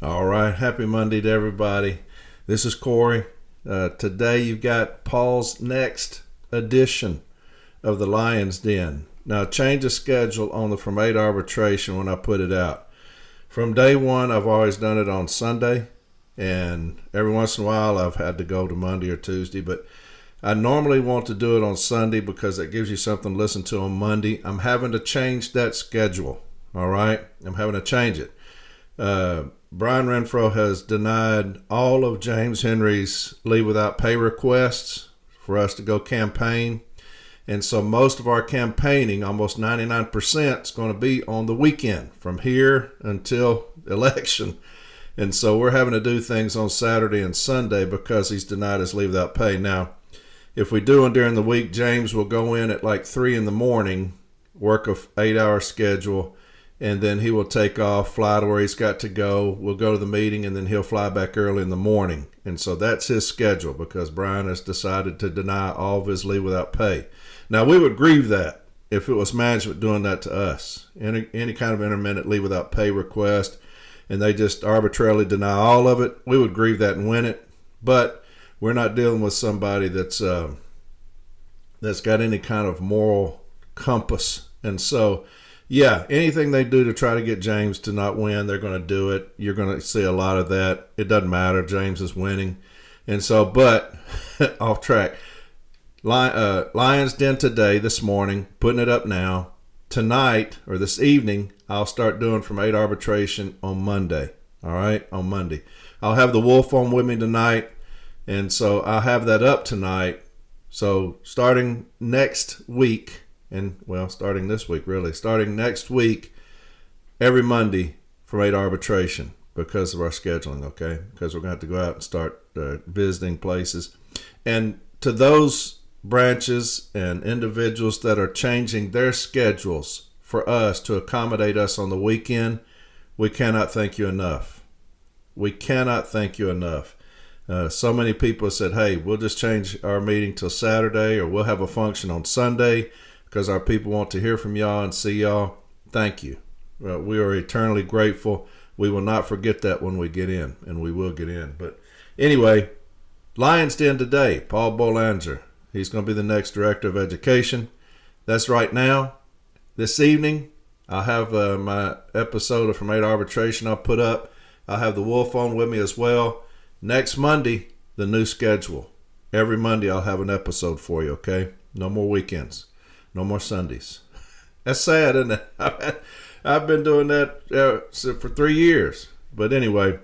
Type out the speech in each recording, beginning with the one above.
All right. Happy Monday to everybody. This is Corey. Today you've got Paul's next edition of the Lion's Den. Now, change of schedule on the From 8 arbitration when I put it out. From day one, I've always done it on Sunday, and every once in a while I've had to go to Monday or Tuesday, but I normally want to do it on Sunday because it gives you something to listen to on Monday. I'm having to change that schedule. All right? I'm having to change it. Brian Renfro has denied all of James Henry's leave without pay requests for us to go campaign. And so most of our campaigning, almost 99%, is going to be on the weekend from here until election. And so we're having to do things on Saturday and Sunday because he's denied his leave without pay. Now, if we do it during the week, James will go in at like 3 in the morning, work a 8-hour schedule, and then he will take off, fly to where he's got to go. We'll go to the meeting, and then he'll fly back early in the morning. And so that's his schedule because Brian has decided to deny all of his leave without pay. Now, we would grieve that if it was management doing that to us. Any kind of intermittent leave without pay request, and they just arbitrarily deny all of it, we would grieve that and win it. But we're not dealing with somebody that's got any kind of moral compass. And so, yeah, anything they do to try to get James to not win, they're going to do it. You're going to see a lot of that. It doesn't matter. James is winning. And so, but off track. Lions Den today, this morning, putting it up now. Tonight, or this evening, I'll start doing From 8 arbitration on Monday. All right, on Monday. I'll have the Wolf on with me tonight. And so I'll have that up tonight. So starting next week, starting this week, really. Starting next week, every Monday From 8 arbitration because of our scheduling, okay? Because we're going to have to go out and start visiting places. And to those branches and individuals that are changing their schedules for us to accommodate us on the weekend, we cannot thank you enough. We cannot thank you enough. So many people said, hey, we'll just change our meeting till Saturday, or we'll have a function on Sunday because our people want to hear from y'all and see y'all. Thank you. We are eternally grateful. We will not forget that when we get in, and we will get in. But anyway, Lions Den today, Paul Boulanger. He's going to be the next director of education. That's right now. This evening, I'll have my episode of From 8 arbitration I'll put up. I'll have the Wolf on with me as well. Next Monday, the new schedule. Every Monday, I'll have an episode for you, okay? No more weekends. No more Sundays. That's sad, isn't it? I've been doing that for 3 years. But anyway,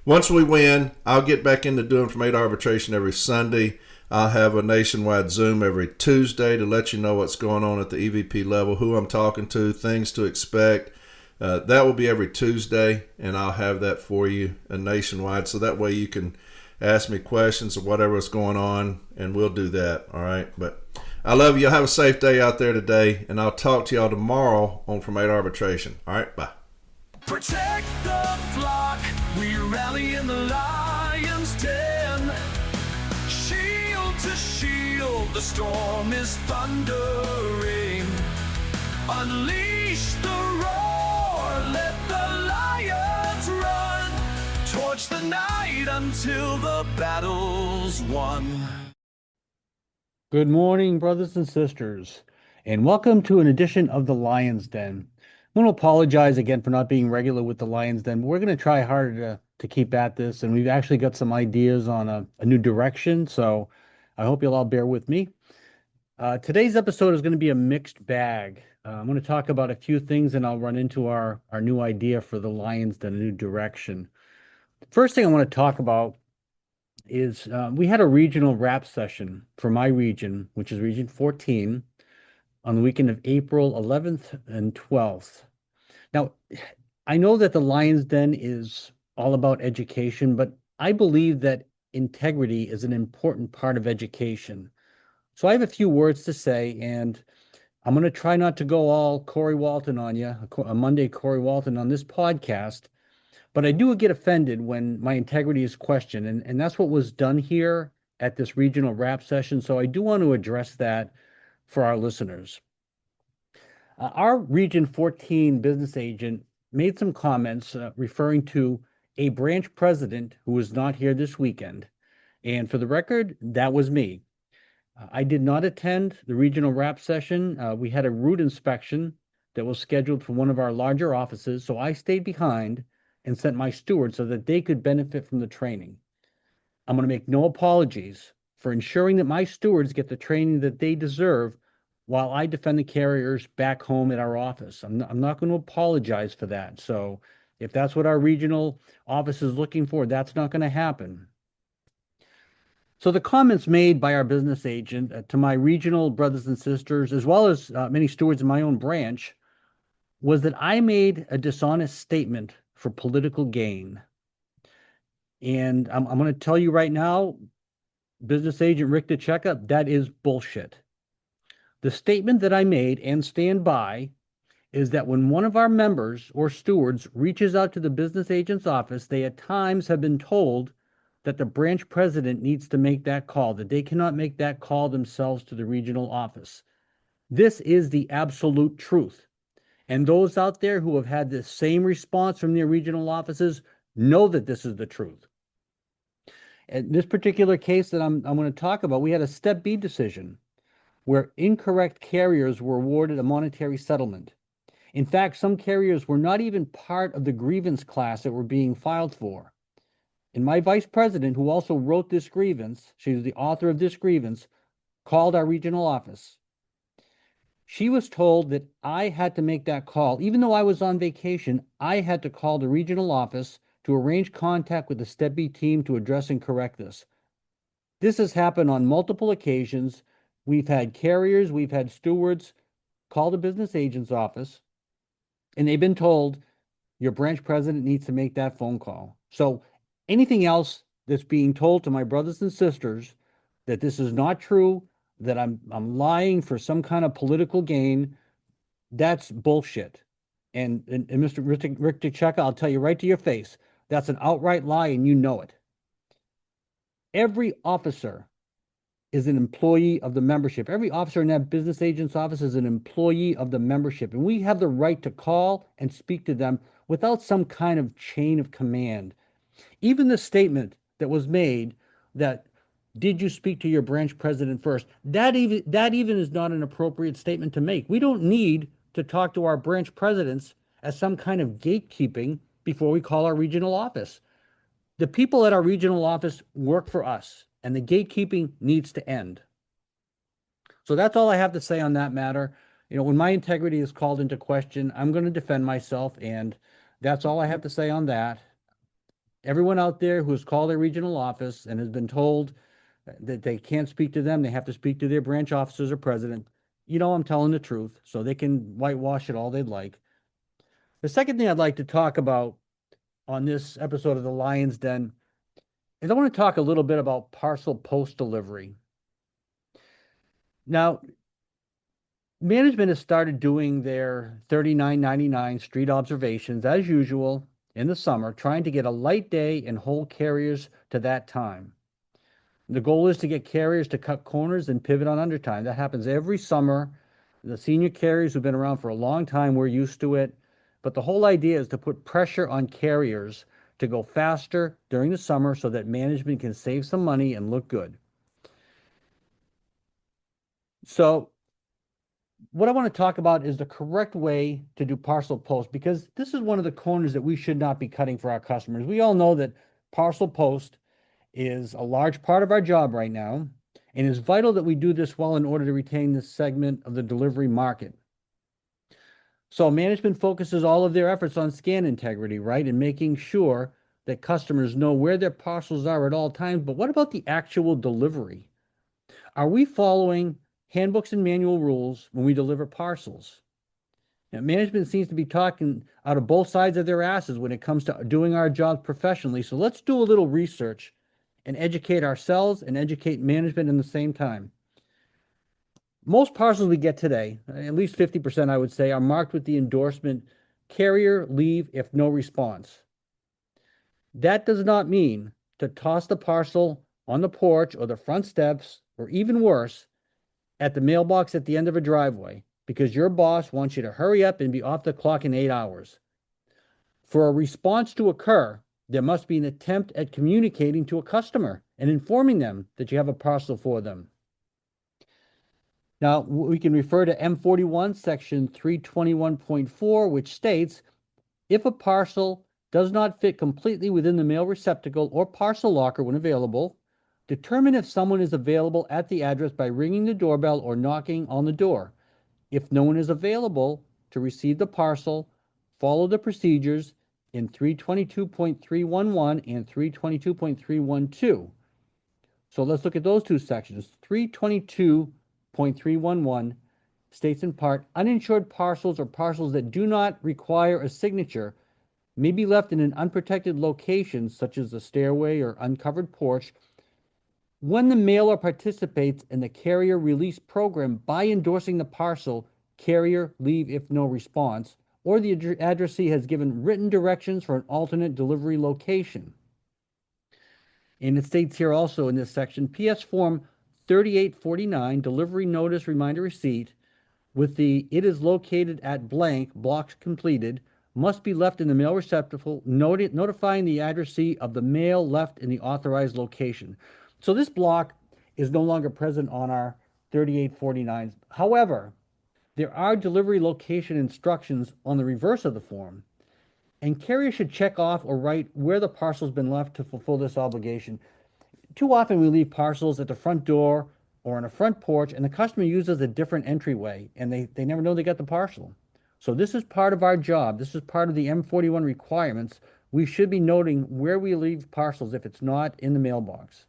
once we win, I'll get back into doing From 8 arbitration every Sunday. I'll have a nationwide Zoom every Tuesday to let you know what's going on at the EVP level, who I'm talking to, things to expect. That will be every Tuesday, and I'll have that for you nationwide, so that way you can ask me questions or whatever's going on, and we'll do that, all right? But I love you. Have a safe day out there today, and I'll talk to y'all tomorrow on From 8 arbitration. All right, bye. Protect the flock, we rally in the lion's den. Shield to shield, the storm is thundering. Unleash the roar, let the lions run. Torch the night until the battle's won. Good morning, brothers and sisters, and welcome to an edition of the Lion's Den. I want to apologize again for not being regular with the Lion's Den, but we're going to try harder to keep at this, and we've actually got some ideas on a new direction, so I hope you'll all bear with me. Today's episode is going to be a mixed bag. I'm going to talk about a few things, and I'll run into our new idea for the Lion's Den, a new direction. The first thing I want to talk about is we had a regional rap session for my region, which is Region 14, on the weekend of April 11th and 12th. Now, I know that the Lion's Den is all about education, but I believe that integrity is an important part of education. So I have a few words to say, and I'm going to try not to go all Corey Walton on you, a Monday Corey Walton on this podcast, but I do get offended when my integrity is questioned, and that's what was done here at this regional rap session. So I do want to address that for our listeners. Our Region 14 business agent made some comments referring to a branch president who was not here this weekend. And for the record, that was me. I did not attend the regional wrap session. We had a route inspection that was scheduled for one of our larger offices, so I stayed behind and sent my steward so that they could benefit from the training. I'm going to make no apologies for ensuring that my stewards get the training that they deserve while I defend the carriers back home at our office. I'm not going to apologize for that. So if that's what our regional office is looking for, that's not going to happen. So the comments made by our business agent to my regional brothers and sisters, as well as many stewards in my own branch, was that I made a dishonest statement for political gain. And I'm going to tell you right now, business agent Rick DeCecca, that is bullshit. The statement that I made and stand by is that when one of our members or stewards reaches out to the business agent's office, they at times have been told that the branch president needs to make that call, that they cannot make that call themselves to the regional office. This is the absolute truth. And those out there who have had the same response from their regional offices know that this is the truth. In this particular case that I'm going to talk about, we had a Step B decision where incorrect carriers were awarded a monetary settlement. In fact, some carriers were not even part of the grievance class that were being filed for. And my vice president, who also wrote this grievance, she was the author of this grievance, called our regional office. She was told that I had to make that call. Even though I was on vacation, I had to call the regional office to arrange contact with the Step B team to address and correct this. This has happened on multiple occasions. We've had carriers, we've had stewards call the business agent's office, and they've been told your branch president needs to make that phone call. So anything else that's being told to my brothers and sisters that this is not true, that I'm lying for some kind of political gain, that's bullshit. And Mr. Rick DeCecca, I'll tell you right to your face, that's an outright lie, and you know it. Every officer is an employee of the membership. Every officer in that business agent's office is an employee of the membership, and we have the right to call and speak to them without some kind of chain of command. Even the statement that was made that, did you speak to your branch president first? That even is not an appropriate statement to make. We don't need to talk to our branch presidents as some kind of gatekeeping before we call our regional office. The people at our regional office work for us, and the gatekeeping needs to end. So that's all I have to say on that matter. You know, when my integrity is called into question, I'm going to defend myself, and that's all I have to say on that. Everyone out there who has called their regional office and has been told that they can't speak to them, they have to speak to their branch officers or president, you know I'm telling the truth, so they can whitewash it all they'd like. The second thing I'd like to talk about on this episode of the Lion's Den is I want to talk a little bit about parcel post delivery. Now, management has started doing their $39.99 street observations as usual in the summer, trying to get a light day and hold carriers to that time. The goal is to get carriers to cut corners and pivot on undertime. That happens every summer. The senior carriers who've been around for a long time, we're used to it. But the whole idea is to put pressure on carriers to go faster during the summer so that management can save some money and look good. So what I want to talk about is the correct way to do parcel post, because this is one of the corners that we should not be cutting for our customers. We all know that parcel post is a large part of our job right now, and it's vital that we do this well in order to retain this segment of the delivery market. So management focuses all of their efforts on scan integrity, right, and making sure that customers know where their parcels are at all times. But what about the actual delivery? Are we following handbooks and manual rules when we deliver parcels? Now, management seems to be talking out of both sides of their asses when it comes to doing our jobs professionally. So let's do a little research and educate ourselves and educate management in the same time. Most parcels we get today, at least 50%, I would say, are marked with the endorsement, carrier leave if no response. That does not mean to toss the parcel on the porch or the front steps, or even worse, at the mailbox at the end of a driveway, because your boss wants you to hurry up and be off the clock in 8 hours. For a response to occur, There must be an attempt at communicating to a customer and informing them that you have a parcel for them. Now, we can refer to M41, section 321.4, which states, if a parcel does not fit completely within the mail receptacle or parcel locker when available, determine if someone is available at the address by ringing the doorbell or knocking on the door. If no one is available to receive the parcel, follow the procedures in 322.311 and 322.312. So let's look at those two sections. 322.311 states in part, uninsured parcels or parcels that do not require a signature may be left in an unprotected location, such as a stairway or uncovered porch, when the mailer participates in the carrier release program by endorsing the parcel, carrier leave if no response, or the addressee has given written directions for an alternate delivery location. And it states here also in this section, PS Form 3849, delivery notice reminder receipt, with the it is located at blank, blocks completed, must be left in the mail receptacle, notifying the addressee of the mail left in the authorized location. So this block is no longer present on our 3849s. However, there are delivery location instructions on the reverse of the form, and carriers should check off or write where the parcel's been left to fulfill this obligation. Too often we leave parcels at the front door or on a front porch, and the customer uses a different entryway, and they never know they got the parcel. So this is part of our job. This is part of the M41 requirements. We should be noting where we leave parcels if it's not in the mailbox.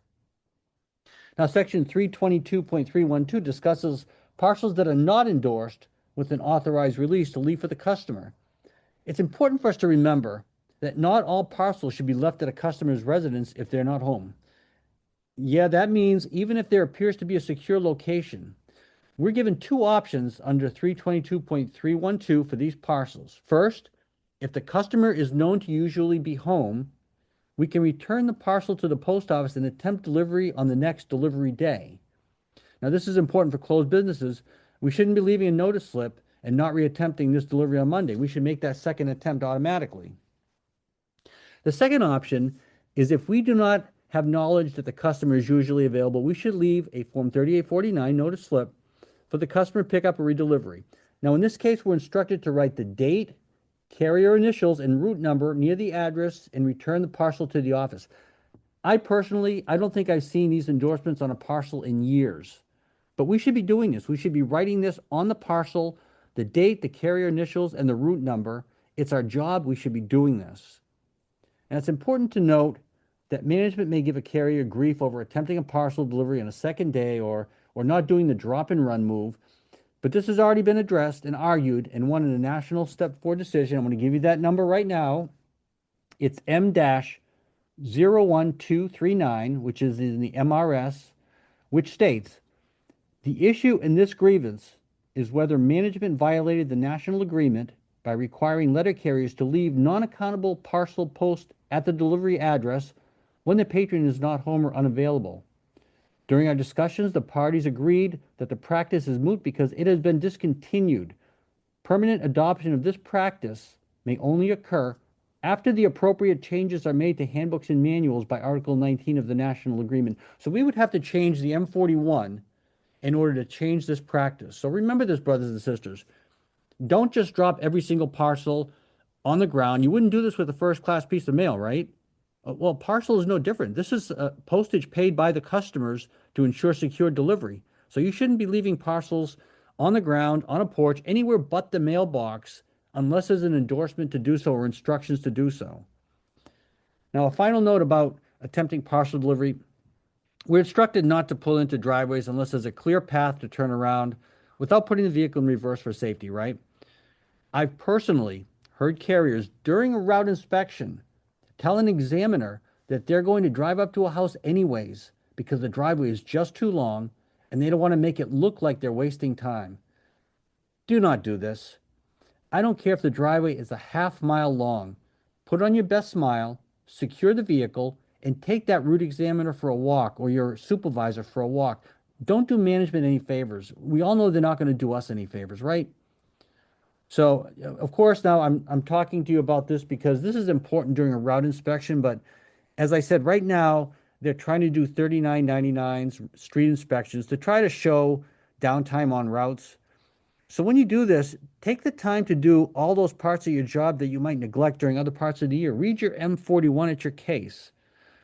Now, section 322.312 discusses parcels that are not endorsed with an authorized release to leave for the customer. It's important for us to remember that not all parcels should be left at a customer's residence if they're not home. Yeah, that means even if there appears to be a secure location, we're given two options under 322.312 for these parcels. First, if the customer is known to usually be home, we can return the parcel to the post office and attempt delivery on the next delivery day. Now, this is important for closed businesses. We shouldn't be leaving a notice slip and not reattempting this delivery on Monday. We should make that second attempt automatically. The second option is if we do not have knowledge that the customer is usually available, we should leave a Form 3849 notice slip for the customer pickup or redelivery. Now, in this case, we're instructed to write the date, carrier initials, and route number near the address and return the parcel to the office. I don't think I've seen these endorsements on a parcel in years, but we should be doing this. We should be writing this on the parcel, the date, the carrier initials, and the route number. It's our job. We should be doing this. And it's important to note that management may give a carrier grief over attempting a parcel delivery on a second day or not doing the drop and run move. But this has already been addressed and argued and won in a national step 4 decision. I'm going to give you that number right now. It's M-01239, which is in the MRS, which states, the issue in this grievance is whether management violated the national agreement by requiring letter carriers to leave non-accountable parcel post at the delivery address when the patron is not home or unavailable. During our discussions, the parties agreed that the practice is moot because it has been discontinued. Permanent adoption of this practice may only occur after the appropriate changes are made to handbooks and manuals by Article 19 of the National Agreement. So we would have to change the M41 in order to change this practice. So remember this, brothers and sisters. Don't just drop every single parcel on the ground. You wouldn't do this with a first-class piece of mail, right? Well, parcel is no different. This is postage paid by the customers to ensure secure delivery. So you shouldn't be leaving parcels on the ground, on a porch, anywhere but the mailbox, unless there's an endorsement to do so or instructions to do so. Now, a final note about attempting parcel delivery. We're instructed not to pull into driveways unless there's a clear path to turn around without putting the vehicle in reverse for safety, right? I've personally heard carriers during a route inspection tell an examiner that they're going to drive up to a house anyways because the driveway is just too long and they don't want to make it look like they're wasting time. Do not do this. I don't care if the driveway is a half-mile long. Put on your best smile, secure the vehicle, and take that route examiner for a walk or your supervisor for a walk. Don't do management any favors. We all know they're not going to do us any favors, right? So, of course, now I'm talking to you about this because this is important during a route inspection. But as I said, right now they're trying to do 3999s street inspections to try to show downtime on routes. So when you do this, take the time to do all those parts of your job that you might neglect during other parts of the year. Read your M41 at your case.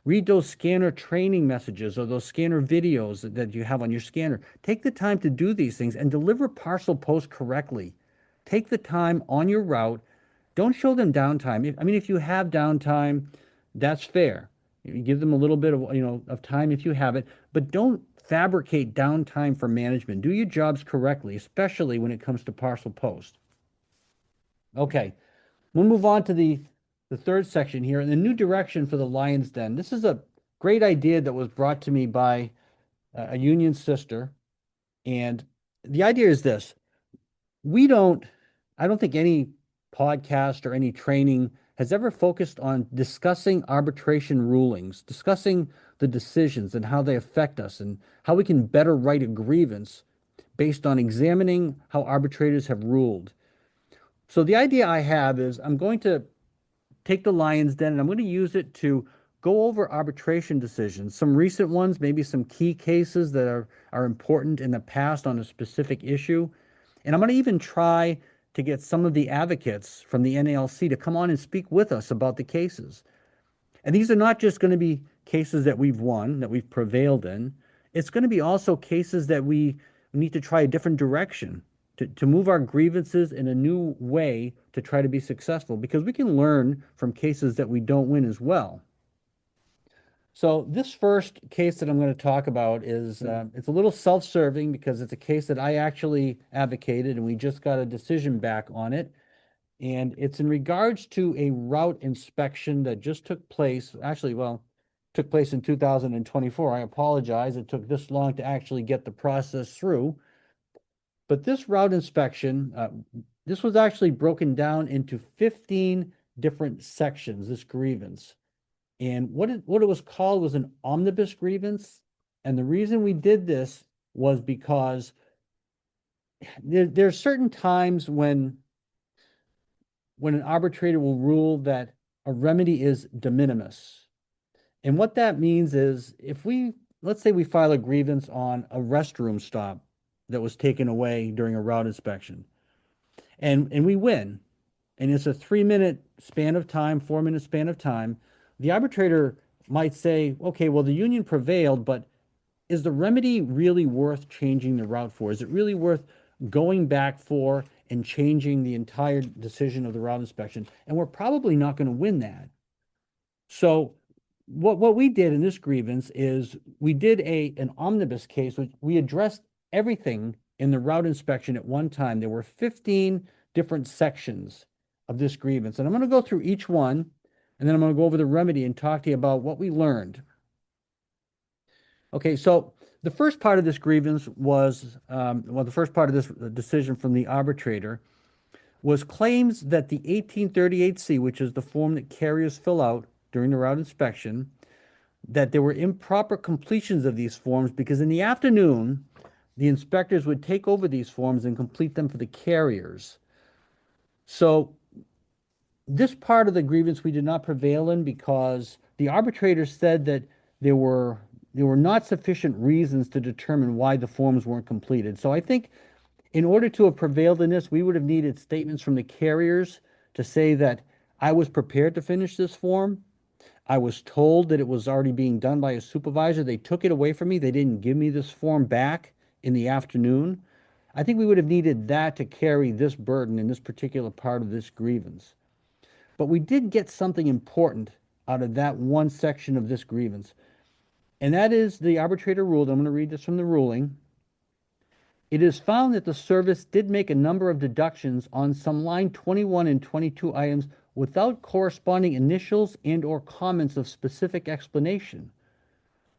Read those scanner training messages or those scanner videos that you have on your scanner. Take the time to do these things and deliver parcel post correctly. Take the time on your route. Don't show them downtime. I mean, if you have downtime, that's fair. You give them a little bit of, of time if you have it, but don't fabricate downtime for management. Do your jobs correctly, especially when it comes to parcel post. Okay, we'll move on to the third section here, and the new direction for the Lion's Den. This is a great idea that was brought to me by a union sister, and the idea is this: we don't, I don't think any podcast or any training has ever focused on discussing arbitration rulings, discussing the decisions and how they affect us and how we can better write a grievance based on examining how arbitrators have ruled. So the idea I have is I'm going to take the Lion's Den and I'm going to use it to go over arbitration decisions, some recent ones, maybe some key cases that are important in the past on a specific issue. And I'm going to even try to get some of the advocates from the NALC to come on and speak with us about the cases. And these are not just going to be cases that we've won, that we've prevailed in. It's going to be also cases that we need to try a different direction to move our grievances in a new way to try to be successful, because we can learn from cases that we don't win as well. So this first case that I'm going to talk about is it's a little self-serving because it's a case that I actually advocated and we just got a decision back on it. And it's in regards to a route inspection that just took place, actually, well, took place in 2024. I apologize. It took this long to actually get the process through. But this route inspection, this was actually broken down into 15 different sections, this grievance. And what it was called was an omnibus grievance. And the reason we did this was because there are certain times when an arbitrator will rule that a remedy is de minimis. And what that means is if let's say we file a grievance on a restroom stop that was taken away during a route inspection, and we win, and it's a 3-minute span of time, 4-minute span of time, the arbitrator might say, okay, well, the union prevailed, but is the remedy really worth changing the route for? Is it really worth going back for and changing the entire decision of the route inspection? And we're probably not going to win that. So what we did in this grievance is we did an omnibus case, which we addressed everything in the route inspection at one time. There were 15 different sections of this grievance. And I'm going to go through each one, and then I'm going to go over the remedy and talk to you about what we learned. Okay, so the first part of this grievance was, the first part of this decision from the arbitrator was claims that the 1838C, which is the form that carriers fill out during the route inspection, that there were improper completions of these forms because in the afternoon, the inspectors would take over these forms and complete them for the carriers. So this part of the grievance we did not prevail in because the arbitrator said that there were not sufficient reasons to determine why the forms weren't completed. So I think in order to have prevailed in this, we would have needed statements from the carriers to say that I was prepared to finish this form. I was told that it was already being done by a supervisor. They took it away from me. They didn't give me this form back in the afternoon. I think we would have needed that to carry this burden in this particular part of this grievance. But we did get something important out of that one section of this grievance. And that is the arbitrator ruled, I'm going to read this from the ruling. It is found that the service did make a number of deductions on some line 21 and 22 items without corresponding initials and or comments of specific explanation.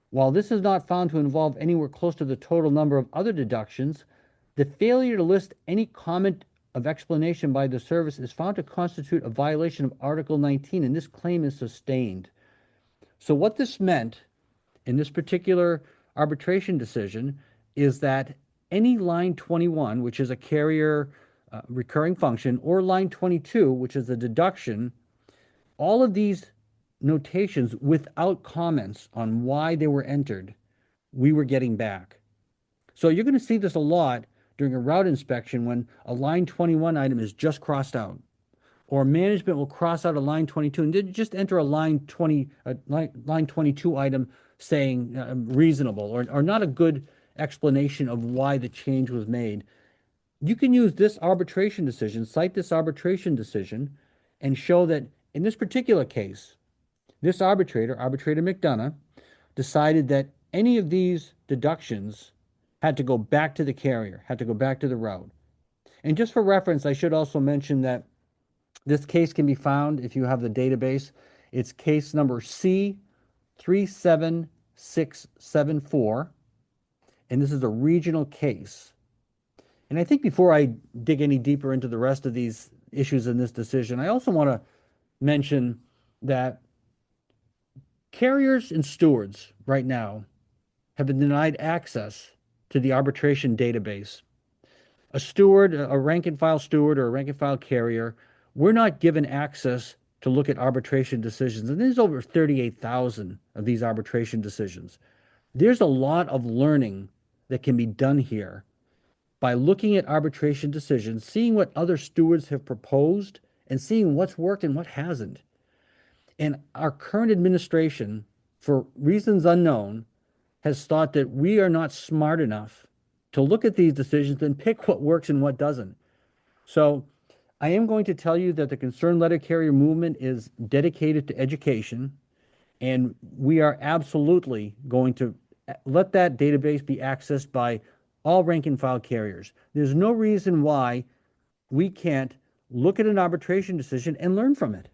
While this is not found to involve anywhere close to the total number of other deductions, the failure to list any comment of explanation by the service is found to constitute a violation of Article 19, and this claim is sustained. So what this meant in this particular arbitration decision is that any line 21, which is a carrier recurring function, or line 22, which is a deduction, all of these notations without comments on why they were entered, we were getting back. So you're going to see this a lot during a route inspection when a line 21 item is just crossed out, or management will cross out a line 22 and just enter a line 22 item saying reasonable, or not a good explanation of why the change was made. You can use this arbitration decision, cite this arbitration decision, and show that in this particular case, this arbitrator, Arbitrator McDonough, decided that any of these deductions had to go back to the carrier, had to go back to the route. And just for reference, I should also mention that this case can be found if you have the database. It's case number C37674, and this is a regional case. And I think before I dig any deeper into the rest of these issues in this decision, I also want to mention that carriers and stewards right now have been denied access to the arbitration database. A steward, a rank and file steward or a rank and file carrier, we're not given access to look at arbitration decisions. And there's over 38,000 of these arbitration decisions. There's a lot of learning that can be done here by looking at arbitration decisions, seeing what other stewards have proposed, and seeing what's worked and what hasn't. And our current administration, for reasons unknown, has thought that we are not smart enough to look at these decisions and pick what works and what doesn't. So I am going to tell you that the concerned letter carrier movement is dedicated to education, and we are absolutely going to let that database be accessed by all rank and file carriers. There's no reason why we can't look at an arbitration decision and learn from it.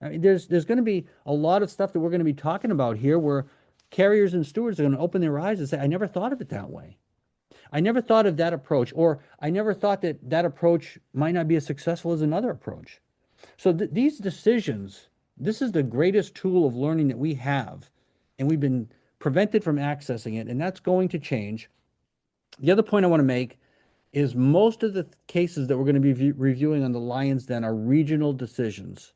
I mean, there's going to be a lot of stuff that we're going to be talking about here where carriers and stewards are going to open their eyes and say, I never thought of it that way. I never thought of that approach, or I never thought that that approach might not be as successful as another approach. So these decisions, this is the greatest tool of learning that we have, and we've been prevented from accessing it, and that's going to change. The other point I want to make is most of the cases that we're going to be reviewing on the Lions Den are regional decisions.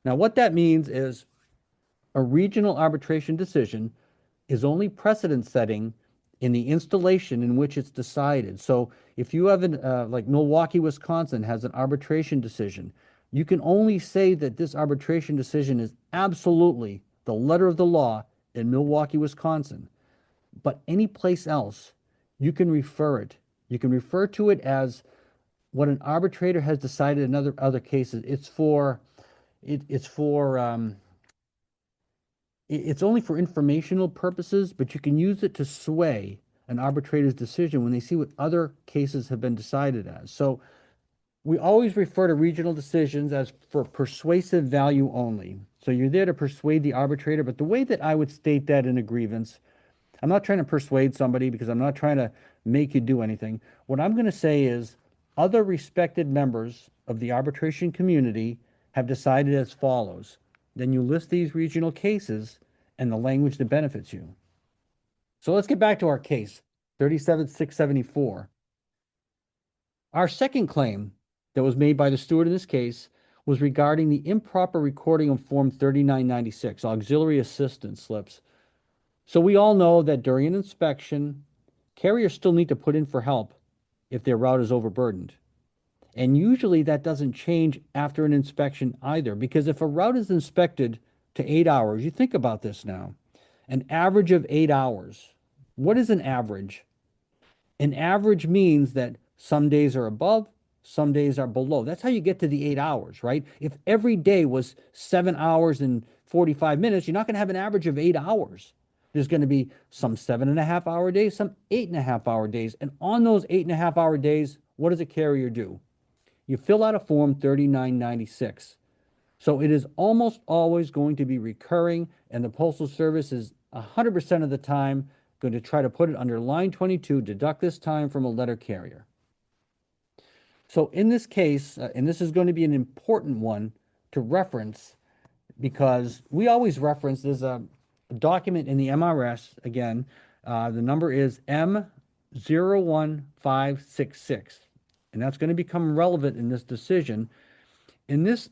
Now, what that means is a regional arbitration decision is only precedent setting in the installation in which it's decided. So if you have like Milwaukee, Wisconsin has an arbitration decision, you can only say that this arbitration decision is absolutely the letter of the law in Milwaukee, Wisconsin. But any place else, you can refer it. You can refer to it as what an arbitrator has decided in other cases. It's only for informational purposes, but you can use it to sway an arbitrator's decision when they see what other cases have been decided as. So we always refer to regional decisions as for persuasive value only. So you're there to persuade the arbitrator, but the way that I would state that in a grievance, I'm not trying to persuade somebody because I'm not trying to make you do anything. What I'm going to say is other respected members of the arbitration community have decided as follows. Then you list these regional cases and the language that benefits you. So let's get back to our case, 37674. Our second claim that was made by the steward in this case was regarding the improper recording of Form 3996, auxiliary assistance slips. So we all know that during an inspection, carriers still need to put in for help if their route is overburdened. And usually that doesn't change after an inspection either, because if a route is inspected to 8 hours, you think about this now, an average of 8 hours. What is an average? An average means that some days are above, some days are below. That's how you get to the 8 hours, right? If every day was 7 hours and 45 minutes, you're not going to have an average of 8 hours. There's going to be some 7.5-hour days, some 8.5-hour days. And on those 8.5-hour days, what does a carrier do? You fill out a Form 3996. So it is almost always going to be recurring, and the Postal Service is 100% of the time going to try to put it under line 22, deduct this time from a letter carrier. So in this case, and this is going to be an important one to reference, because we always reference, there's a document in the MRS, again, the number is M01566. and that's going to become relevant in this decision. In this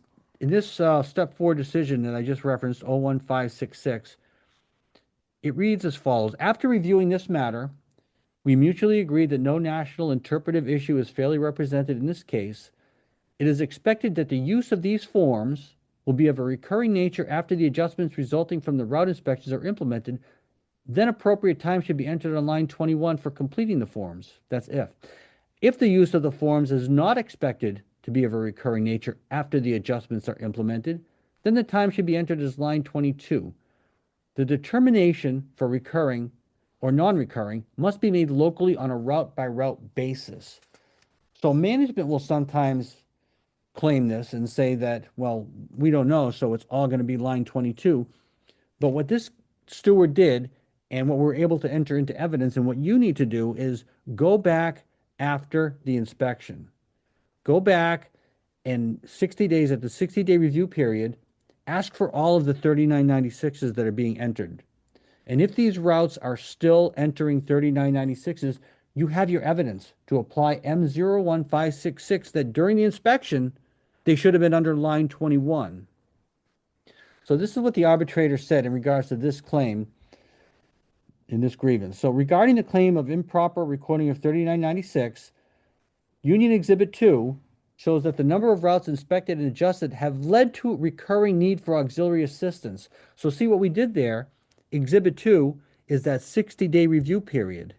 step 4 decision that I just referenced, 01566, it reads as follows. After reviewing this matter, we mutually agreed that no national interpretive issue is fairly represented in this case. It is expected that the use of these forms will be of a recurring nature after the adjustments resulting from the route inspections are implemented. Then appropriate time should be entered on line 21 for completing the forms. That's if. If the use of the forms is not expected to be of a recurring nature after the adjustments are implemented, then the time should be entered as line 22. The determination for recurring or non-recurring must be made locally on a route-by-route basis. So management will sometimes claim this and say that, well, we don't know, so it's all going to be line 22. But what this steward did, and what we're able to enter into evidence, and what you need to do, is go back after the inspection. Go back and 60 days, at the 60-day review period, ask for all of the 3996s that are being entered. And if these routes are still entering 3996s, you have your evidence to apply M01566 that during the inspection, they should have been under line 21. So this is what the arbitrator said in regards to this claim in this grievance. So regarding the claim of improper recording of 3996, Union Exhibit 2 shows that the number of routes inspected and adjusted have led to a recurring need for auxiliary assistance. So see what we did there. Exhibit 2 is that 60-day review period.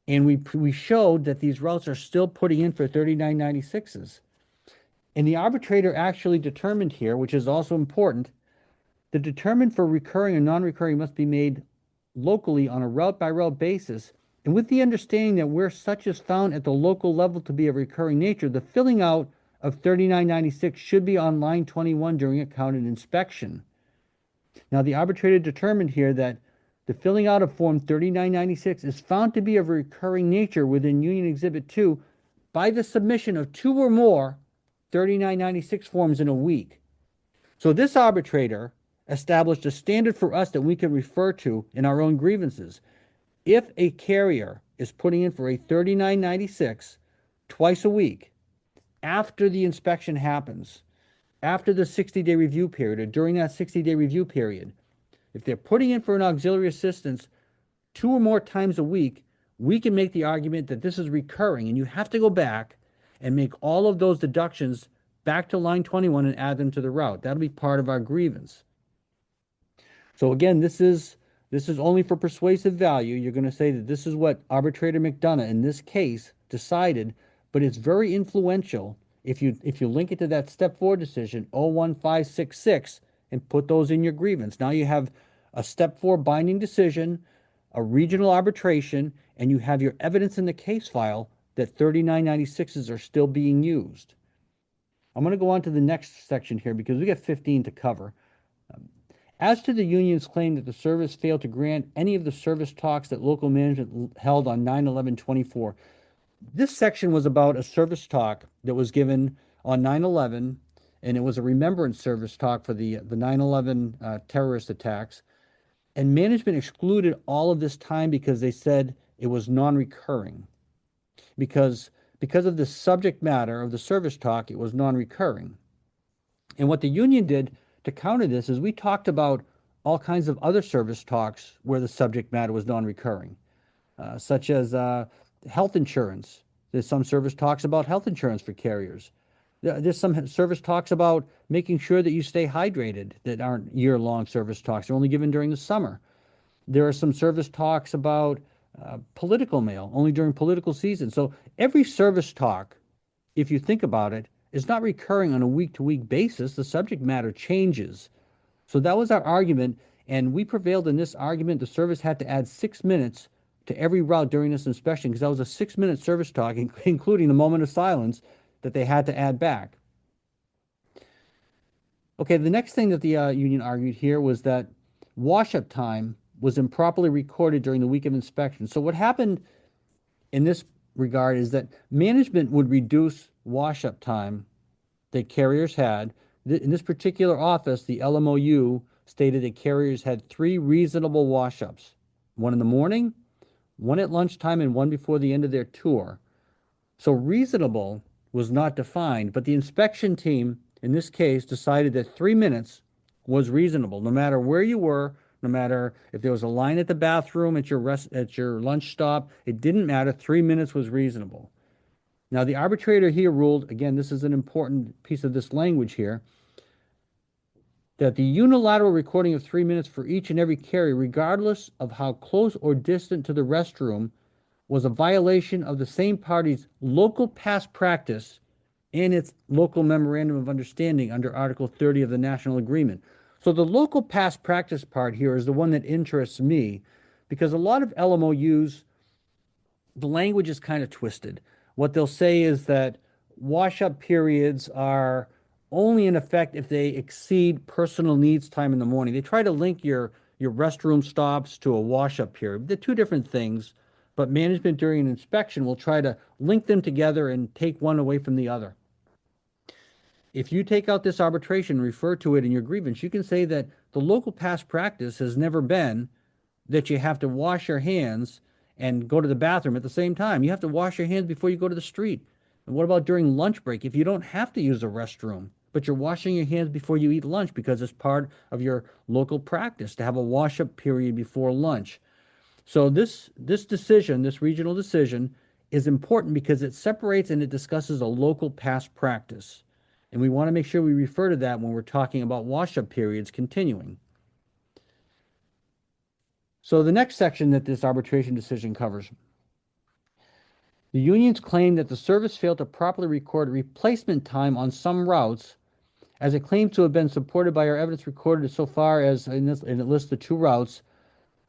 And we showed that these routes are still putting in for 3996s. And the arbitrator actually determined here, which is also important, the determined for recurring and non-recurring must be made locally on a route-by-route basis, and with the understanding that where such is found at the local level to be of recurring nature, the filling out of 3996 should be on line 21 during a counted inspection. Now, the arbitrator determined here that the filling out of Form 3996 is found to be of a recurring nature within Union Exhibit 2 by the submission of 2 or more 3996 forms in a week. So this arbitrator established a standard for us that we can refer to in our own grievances. If a carrier is putting in for a 3996 twice a week after the inspection happens, after the 60-day review period, or during that 60-day review period, if they're putting in for an auxiliary assistance 2 or more times a week, we can make the argument that this is recurring, and you have to go back and make all of those deductions back to line 21 and add them to the route. That'll be part of our grievance. So again, this is only for persuasive value. You're going to say that this is what Arbitrator McDonough in this case decided, but it's very influential if you link it to that step 4 decision, 01566, and put those in your grievance. Now you have a step 4 binding decision, a regional arbitration, and you have your evidence in the case file that 3996s are still being used. I'm going to go on to the next section here because we got 15 to cover. As to the union's claim that the service failed to grant any of the service talks that local management held on 9/11/24, this section was about a service talk that was given on 9/11, and it was a remembrance service talk for the 9/11 terrorist attacks. And management excluded all of this time because they said it was non-recurring. Because of the subject matter of the service talk, it was non-recurring. And what the union did to counter this is we talked about all kinds of other service talks where the subject matter was non-recurring, such as health insurance. There's some service talks about health insurance for carriers. There's some service talks about making sure that you stay hydrated that aren't year-long service talks. They're only given during the summer. There are some service talks about political mail, only during political season. So every service talk, if you think about it, is not recurring on a week-to-week basis. The subject matter changes. So that was our argument, and we prevailed in this argument. The service had to add 6 minutes to every route during this inspection because that was a 6-minute service talk, including the moment of silence that they had to add back. Okay, the next thing that the union argued here was that wash-up time was improperly recorded during the week of inspection. So what happened in this regard is that management would reduce wash-up time that carriers had. In this particular office, the LMOU stated that carriers had 3 reasonable wash-ups, one in the morning, one at lunchtime, and one before the end of their tour. So reasonable was not defined, but the inspection team in this case decided that 3 minutes was reasonable, no matter where you were, no matter if there was a line at the bathroom at your lunch stop, it didn't matter. 3 minutes was reasonable. Now, the arbitrator here ruled, again, this is an important piece of this language here, that the unilateral recording of 3 minutes for each and every carrier, regardless of how close or distant to the restroom, was a violation of the same party's local past practice and its local memorandum of understanding under Article 30 of the National Agreement. So the local past practice part here is the one that interests me, because a lot of LMOUs, the language is kind of twisted. What they'll say is that wash-up periods are only in effect if they exceed personal needs time in the morning. They try to link your restroom stops to a wash-up period. They're two different things, but management during an inspection will try to link them together and take one away from the other. If you take out this arbitration, refer to it in your grievance, you can say that the local past practice has never been that you have to wash your hands and go to the bathroom at the same time. You have to wash your hands before you go to the street. And what about during lunch break? If you don't have to use a restroom, but you're washing your hands before you eat lunch because it's part of your local practice to have a wash-up period before lunch. So this decision, this regional decision, is important because it separates and it discusses a local past practice. And we want to make sure we refer to that when we're talking about wash-up periods continuing. So the next section that this arbitration decision covers, the unions claim that the service failed to properly record replacement time on some routes, as it claims to have been supported by our evidence recorded so far as, and it lists the two routes,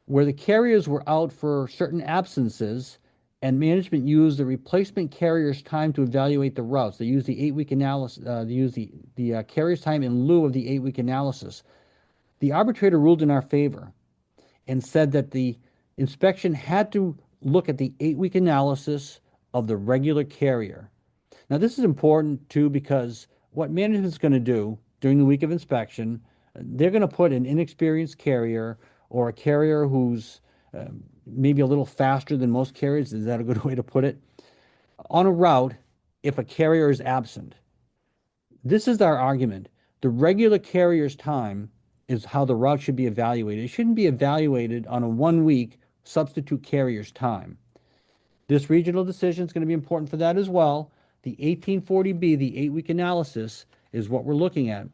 where the carriers were out for certain absences and management used the replacement carrier's time to evaluate the routes. They used the 8-week analysis, they used the carrier's time in lieu of the 8-week analysis. The arbitrator ruled in our favor and said that the inspection had to look at the 8-week analysis of the regular carrier. Now, this is important too, because what management's going to do during the week of inspection, they're going to put an inexperienced carrier or a carrier who's maybe a little faster than most carriers, is that a good way to put it, on a route if a carrier is absent. This is our argument. The regular carrier's time is how the route should be evaluated. It shouldn't be evaluated on a 1-week substitute carrier's time. This regional decision is going to be important for that as well. The 1840B, the 8-week analysis, is what we're looking at.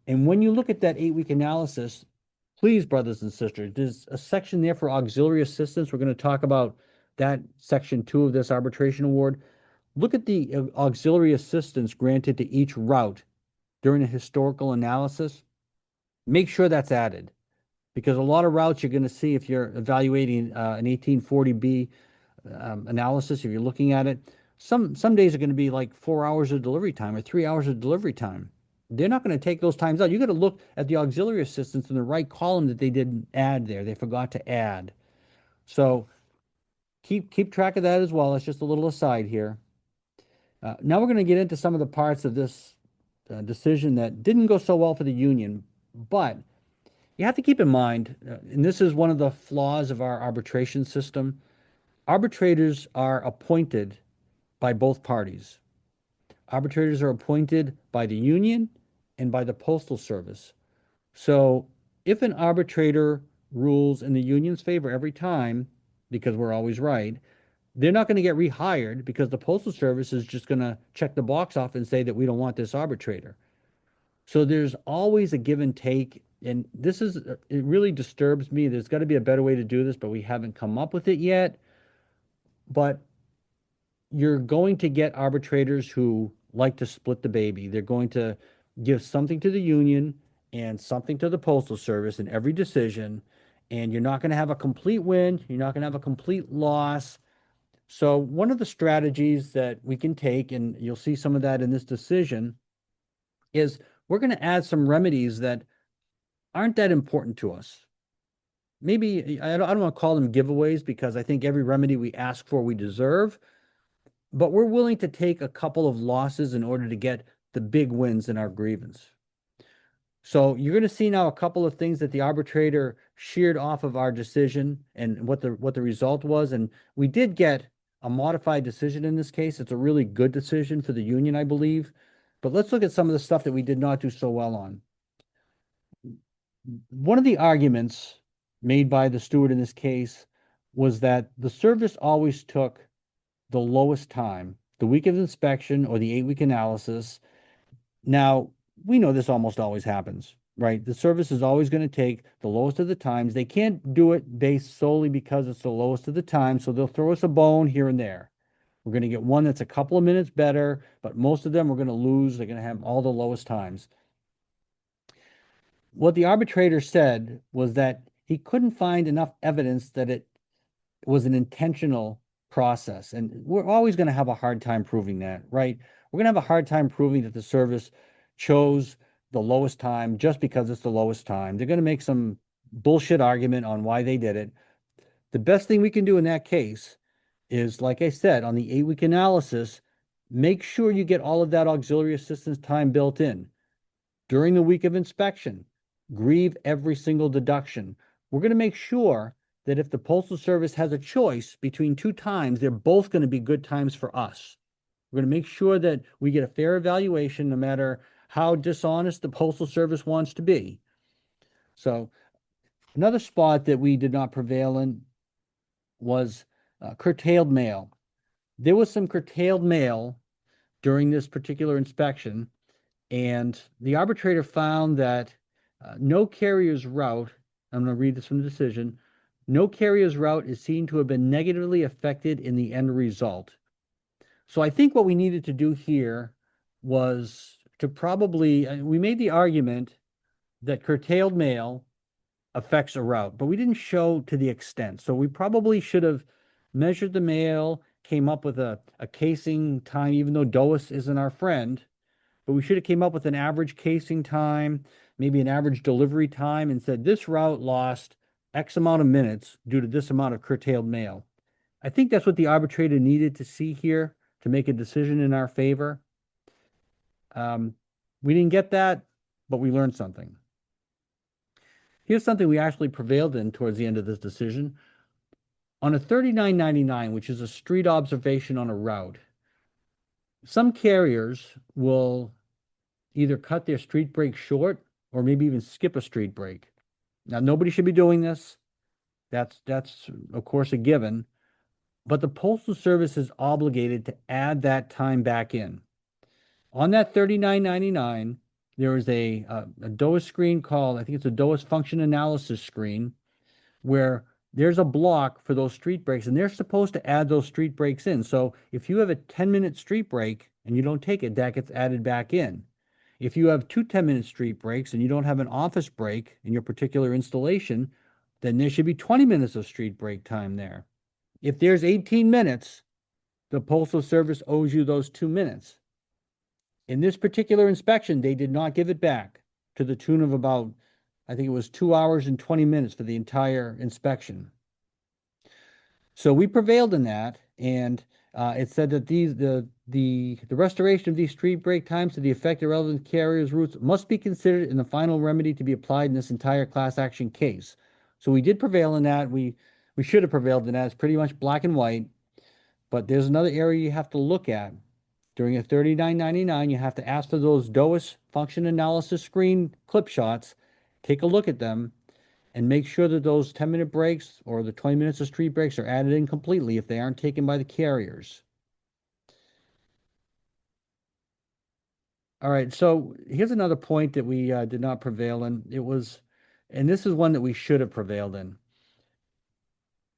And when you look at that 8-week analysis, please, brothers and sisters, there's a section there for auxiliary assistance. We're going to talk about that section 2 of this arbitration award. Look at the auxiliary assistance granted to each route during a historical analysis. Make sure that's added, because a lot of routes you're going to see if you're evaluating an 1840B analysis, if you're looking at it, some days are going to be like 4 hours of delivery time or 3 hours of delivery time. They're not going to take those times out. You got to look at the auxiliary assistance in the right column that they didn't add there. They forgot to add. So keep track of that as well. That's just a little aside here. Now we're going to get into some of the parts of this decision that didn't go so well for the union, but you have to keep in mind, and this is one of the flaws of our arbitration system, arbitrators are appointed by both parties. Arbitrators are appointed by the union and by the Postal Service. So if an arbitrator rules in the union's favor every time, because we're always right, they're not going to get rehired because the Postal Service is just going to check the box off and say that we don't want this arbitrator. So there's always a give and take. And this is, it really disturbs me. There's got to be a better way to do this, but we haven't come up with it yet. But you're going to get arbitrators who like to split the baby. They're going to give something to the union and something to the Postal Service in every decision. And you're not going to have a complete win. You're not going to have a complete loss. So one of the strategies that we can take, and you'll see some of that in this decision, is we're going to add some remedies that aren't that important to us. Maybe, I don't want to call them giveaways, because I think every remedy we ask for, we deserve, but we're willing to take a couple of losses in order to get the big wins in our grievance. So you're going to see now a couple of things that the arbitrator sheared off of our decision and what the result was. And we did get a modified decision in this case. It's a really good decision for the union, I believe. But let's look at some of the stuff that we did not do so well on. One of the arguments made by the steward in this case was that the service always took the lowest time, the week of inspection or the 8-week analysis. Now, we know this almost always happens, right? The service is always going to take the lowest of the times. They can't do it based solely because it's the lowest of the time, so they'll throw us a bone here and there. We're going to get one that's a couple of minutes better, but most of them we're going to lose. They're going to have all the lowest times. What the arbitrator said was that he couldn't find enough evidence that it was an intentional process. And we're always going to have a hard time proving that, right? We're going to have a hard time proving that the service chose the lowest time just because it's the lowest time. They're going to make some bullshit argument on why they did it. The best thing we can do in that case is, like I said, on the 8-week analysis, make sure you get all of that auxiliary assistance time built in. During the week of inspection, grieve every single deduction. We're going to make sure that if the Postal Service has a choice between two times, they're both going to be good times for us. We're going to make sure that we get a fair evaluation no matter how dishonest the Postal Service wants to be. So another spot that we did not prevail in was curtailed mail. There was some curtailed mail during this particular inspection, and the arbitrator found that no carrier's route, I'm going to read this from the decision, no carrier's route is seen to have been negatively affected in the end result. So I think what we needed to do here was to probably, we made the argument that curtailed mail affects a route, but we didn't show to the extent. So we probably should have measured the mail, came up with a casing time, even though DOIS isn't our friend, but we should have came up with an average casing time, maybe an average delivery time, and said this route lost X amount of minutes due to this amount of curtailed mail. I think that's what the arbitrator needed to see here to make a decision in our favor. We didn't get that, but we learned something. Here's something we actually prevailed in towards the end of this decision. On a 3999, which is a street observation on a route, some carriers will either cut their street break short or maybe even skip a street break. Now, nobody should be doing this. That's of course a given, but the Postal Service is obligated to add that time back in. On that 3999, there is a DOIS screen called, I think it's a DOIS function analysis screen, where there's a block for those street breaks, and they're supposed to add those street breaks in. So if you have a 10-minute street break and you don't take it, that gets added back in. If you have two 10-minute street breaks and you don't have an office break in your particular installation, then there should be 20 minutes of street break time there. If there's 18 minutes, the Postal Service owes you those 2 minutes. In this particular inspection, they did not give it back to the tune of about, I think it was 2 hours and 20 minutes for the entire inspection. So we prevailed in that, and it said that the restoration of these street break times to the affected relevant carriers' routes must be considered in the final remedy to be applied in this entire class action case. So we did prevail in that. We should have prevailed in that. It's pretty much black and white. But there's another area you have to look at. During a 3999, you have to ask for those DOIS function analysis screen clip shots, take a look at them, and make sure that those 10-minute breaks or the 20 minutes of street breaks are added in completely if they aren't taken by the carriers. All right, so here's another point that we did not prevail in. And this is one that we should have prevailed in.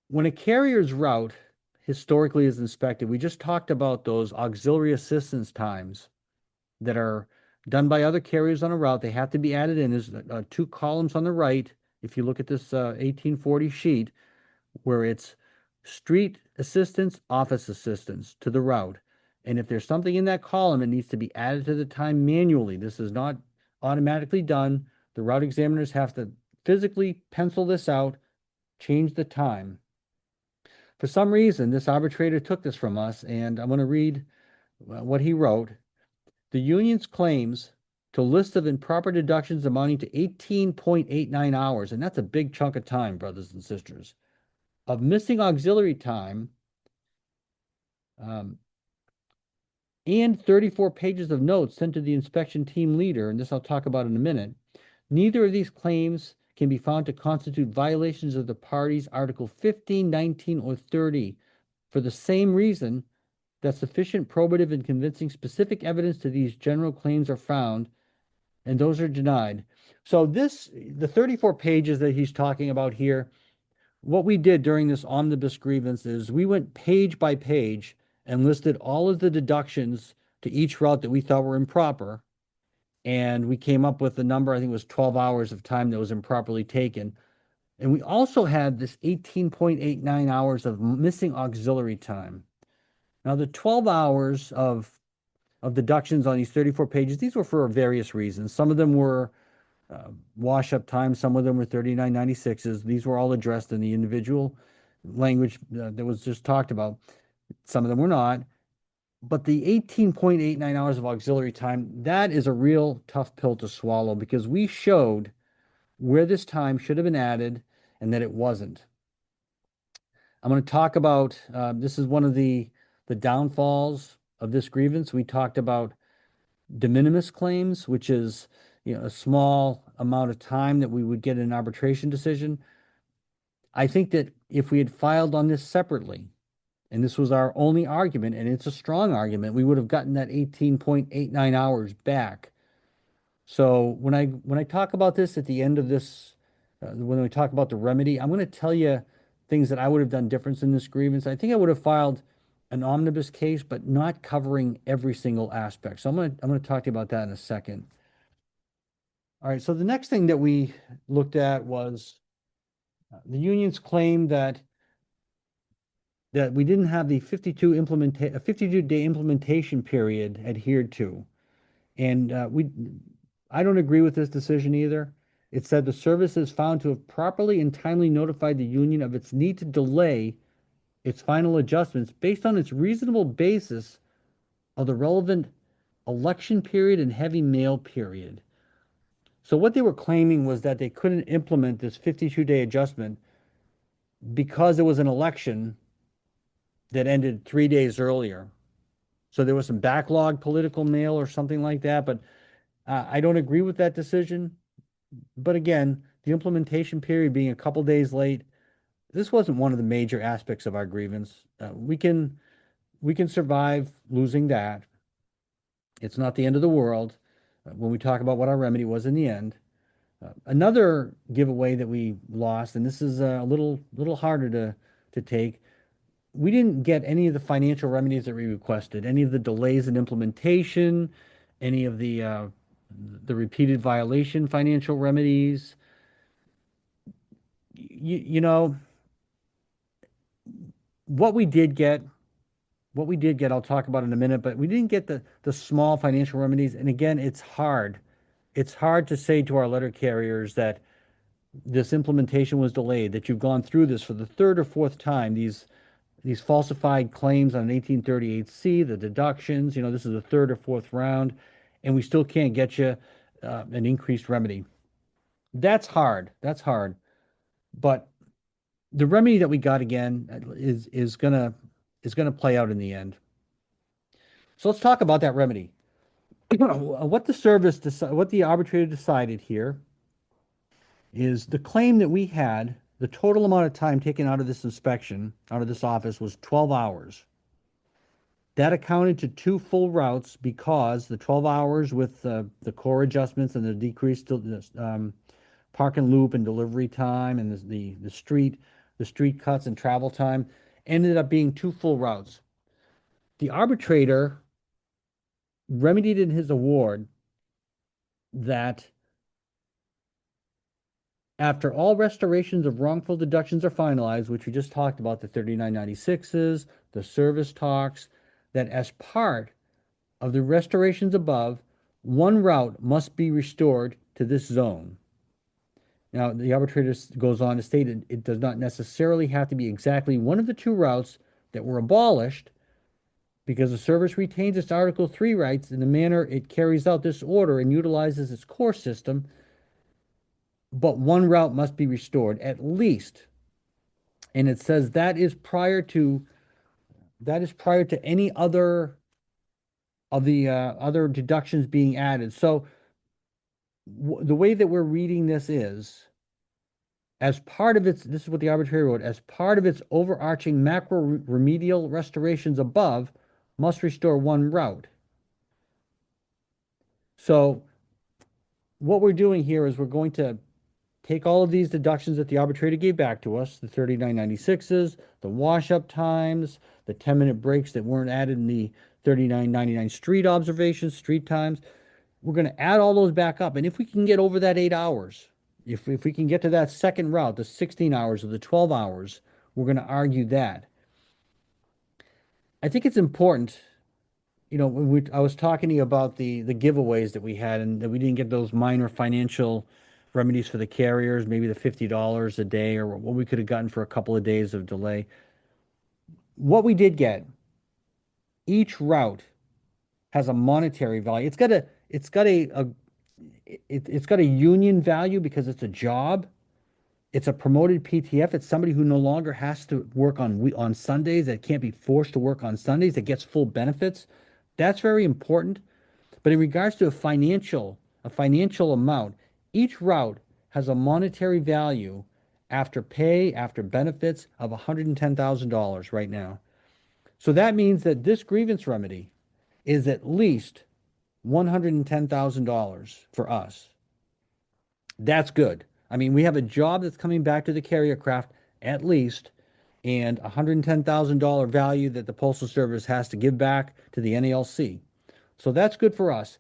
When a carrier's route historically is inspected, we just talked about those auxiliary assistance times that are done by other carriers on a route. They have to be added in. There's two columns on the right, if you look at this 1840 sheet, where it's street assistance, office assistance to the route. And if there's something in that column, it needs to be added to the time manually. This is not automatically done. The route examiners have to physically pencil this out, change the time. For some reason, this arbitrator took this from us, and I'm going to read what he wrote. The union's claims to list of improper deductions amounting to 18.89 hours, and that's a big chunk of time, brothers and sisters, of missing auxiliary time Um, and 34 pages of notes sent to the inspection team leader, and this I'll talk about in a minute. Neither of these claims can be found to constitute violations of the parties' Article 15, 19, or 30 for the same reason that sufficient probative and convincing specific evidence to these general claims are found, and those are denied. So the 34 pages that he's talking about here, what we did during this omnibus grievance is we went page by page and listed all of the deductions to each route that we thought were improper. And we came up with the number, I think it was 12 hours of time that was improperly taken. And we also had this 18.89 hours of missing auxiliary time. Now, the 12 hours of deductions on these 34 pages, these were for various reasons. Some of them were wash up time, some of them were 3996s. These were all addressed in the individual language that was just talked about. Some of them were not. But the 18.89 hours of auxiliary time, that is a real tough pill to swallow because we showed where this time should have been added and that it wasn't. I'm going to talk about this is one of the downfalls of this grievance. We talked about de minimis claims, which is a small amount of time that we would get an arbitration decision. I think that if we had filed on this separately, and this was our only argument, and it's a strong argument, we would have gotten that 18.89 hours back. So when I talk about this at the end of this, when we talk about the remedy, I'm going to tell you things that I would have done different in this grievance. I think I would have filed an omnibus case, but not covering every single aspect. So I'm going to talk to you about that in a second. All right. So the next thing that we looked at was the union's claim that we didn't have the 52-day implementation period adhered to. And I don't agree with this decision either. It said the service is found to have properly and timely notified the union of its need to delay its final adjustments based on its reasonable basis of the relevant election period and heavy mail period. So what they were claiming was that they couldn't implement this 52-day adjustment because it was an election that ended 3 days earlier. So there was some backlog political mail or something like that, but I don't agree with that decision. But again, the implementation period being a couple days late, this wasn't one of the major aspects of our grievance. We can survive losing that. It's not the end of the world when we talk about what our remedy was in the end. Another giveaway that we lost, and this is a little harder to take, we didn't get any of the financial remedies that we requested, any of the delays in implementation, any of the repeated violation financial remedies. You know, what we did get, I'll talk about in a minute, but we didn't get the small financial remedies. And again, it's hard. It's hard to say to our letter carriers that this implementation was delayed, that you've gone through this for the third or fourth time, these falsified claims on an 1838C, the deductions, this is the third or fourth round, and we still can't get you an increased remedy. That's hard. That's hard. But the remedy that we got again is gonna play out in the end. So let's talk about that remedy. What the arbitrator decided here is the claim that we had, the total amount of time taken out of this inspection, out of this office, was 12 hours. That accounted to 2 full routes because the 12 hours with the core adjustments and the decreased park and loop and delivery time and the street cuts and travel time ended up being 2 full routes. The arbitrator remedied in his award that after all restorations of wrongful deductions are finalized, which we just talked about, the 3996s, the service talks, that as part of the restorations above, 1 route must be restored to this zone. Now, the arbitrator goes on to state it does not necessarily have to be exactly one of the 2 routes that were abolished, because the service retains its Article 3 rights in the manner it carries out this order and utilizes its core system, but 1 route must be restored, at least. And it says that is prior to That is prior to any other of the other deductions being added. So the way that we're reading this is, as part of its, this is what the arbitrator wrote, as part of its overarching macro remedial restorations above, must restore one route. So what we're doing here is we're going to take all of these deductions that the arbitrator gave back to us, the 39.96s, the wash-up times, the 10-minute breaks that weren't added in the 39.99 street observations, street times. We're going to add all those back up. And if we can get over that 8 hours, if we can get to that second route, the 16 hours or the 12 hours, we're going to argue that. I think it's important, when I was talking to you about the giveaways that we had and that we didn't get those minor financial remedies for the carriers, maybe the $50 a day or what we could have gotten for a couple of days of delay. What we did get, each route has a monetary value. It's got a union value because it's a job. It's a promoted PTF. It's somebody who no longer has to work on Sundays, that can't be forced to work on Sundays, that gets full benefits. That's very important. But in regards to a financial amount, each route has a monetary value after pay, after benefits of $110,000 right now. So that means that this grievance remedy is at least $110,000 for us. That's good. I mean, we have a job that's coming back to the carrier craft at least, and $110,000 value that the Postal Service has to give back to the NALC. So that's good for us.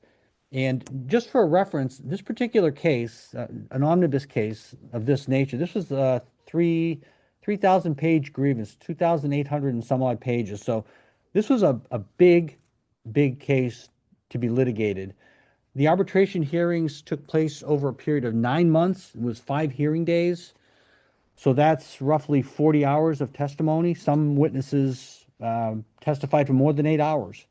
And just for a reference, this particular case, an omnibus case of this nature, this was a 3,000 page grievance, 2,800 and some odd pages. So this was a big, big case to be litigated. The arbitration hearings took place over a period of 9 months. It was 5 hearing days. So that's roughly 40 hours of testimony. Some witnesses testified for more than 8 hours.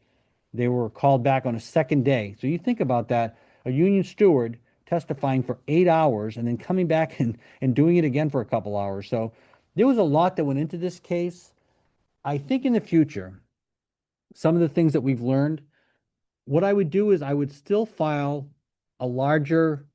They were called back on a second day. So you think about that, a union steward testifying for 8 hours and then coming back and doing it again for a couple hours. So there was a lot that went into this case. I think in the future, some of the things that we've learned, what I would do is I would still file a larger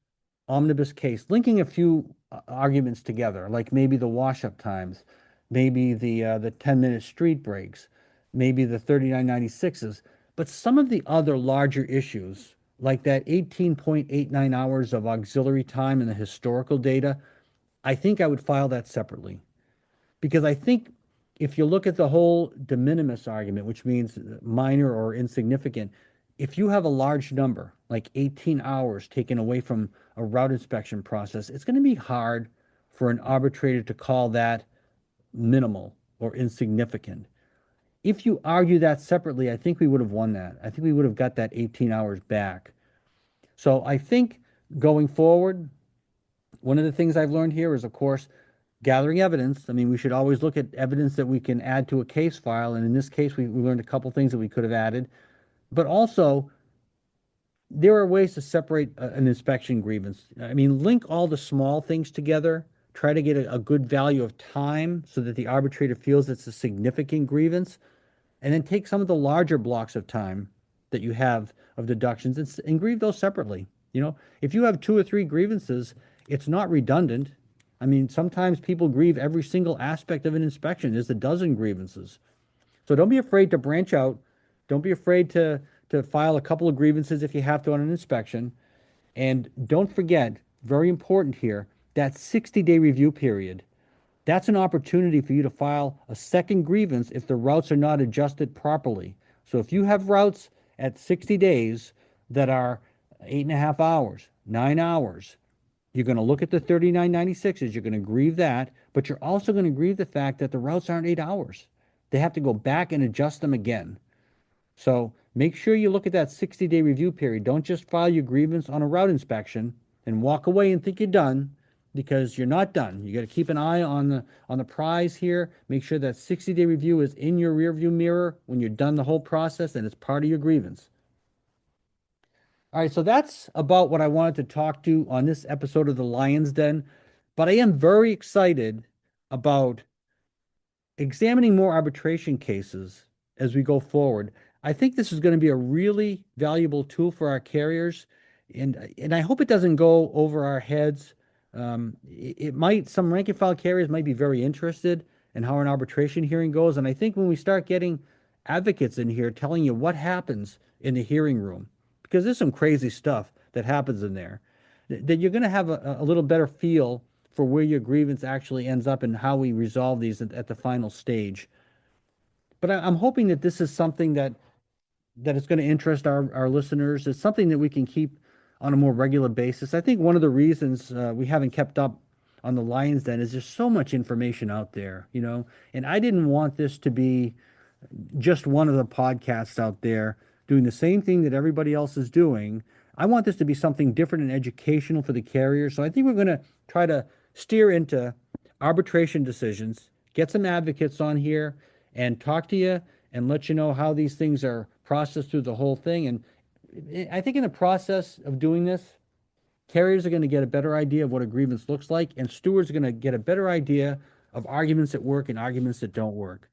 omnibus case, linking a few arguments together, like maybe the wash-up times, maybe the 10-minute street breaks, maybe the 39.96s, but some of the other larger issues, like that 18.89 hours of auxiliary time in the historical data, I think I would file that separately. Because I think if you look at the whole de minimis argument, which means minor or insignificant, if you have a large number, like 18 hours taken away from a route inspection process, it's going to be hard for an arbitrator to call that minimal or insignificant. If you argue that separately, I think we would have won that. I think we would have got that 18 hours back. So I think going forward, one of the things I've learned here is, of course, gathering evidence. I mean, we should always look at evidence that we can add to a case file. And in this case, we learned a couple things that we could have added. But also, there are ways to separate an inspection grievance. I mean, link all the small things together, try to get a good value of time so that the arbitrator feels it's a significant grievance, and then take some of the larger blocks of time that you have of deductions and grieve those separately. If you have 2 or 3 grievances, it's not redundant. I mean, sometimes people grieve every single aspect of an inspection. There's a dozen grievances. So don't be afraid to branch out. Don't be afraid to file a couple of grievances if you have to on an inspection. And don't forget, very important here, that 60-day review period. That's an opportunity for you to file a second grievance if the routes are not adjusted properly. So if you have routes at 60 days that are 8.5 hours, 9 hours, you're going to look at the 39.96s, you're going to grieve that, but you're also going to grieve the fact that the routes aren't 8 hours. They have to go back and adjust them again. So make sure you look at that 60-day review period. Don't just file your grievance on a route inspection and walk away and think you're done, because you're not done. You got to keep an eye on the prize here. Make sure that 60-day review is in your rearview mirror when you're done the whole process and it's part of your grievance. All right, so that's about what I wanted to talk to on this episode of the Lion's Den. But I am very excited about examining more arbitration cases as we go forward. I think this is going to be a really valuable tool for our carriers, and I hope it doesn't go over our heads. It might, some rank and file carriers might be very interested in how an arbitration hearing goes, and I think when we start getting advocates in here telling you what happens in the hearing room, because there's some crazy stuff that happens in there, that you're going to have a little better feel for where your grievance actually ends up and how we resolve these at the final stage. But I'm hoping that this is something that is going to interest our listeners. It's something that we can keep on a more regular basis. I think one of the reasons we haven't kept up on the Lions Den is there's so much information out there, and I didn't want this to be just one of the podcasts out there doing the same thing that everybody else is doing. I want this to be something different and educational for the carriers. So I think we're going to try to steer into arbitration decisions, get some advocates on here, and talk to you and let you know how these things are processed through the whole thing. And I think in the process of doing this, carriers are going to get a better idea of what a grievance looks like, and stewards are going to get a better idea of arguments that work and arguments that don't work.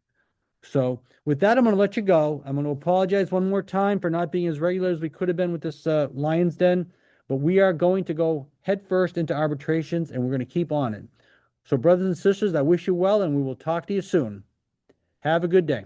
So with that, I'm going to let you go. I'm going to apologize one more time for not being as regular as we could have been with this Lions Den, but we are going to go head first into arbitrations, and we're going to keep on it. So brothers and sisters, I wish you well, and we will talk to you soon. Have a good day.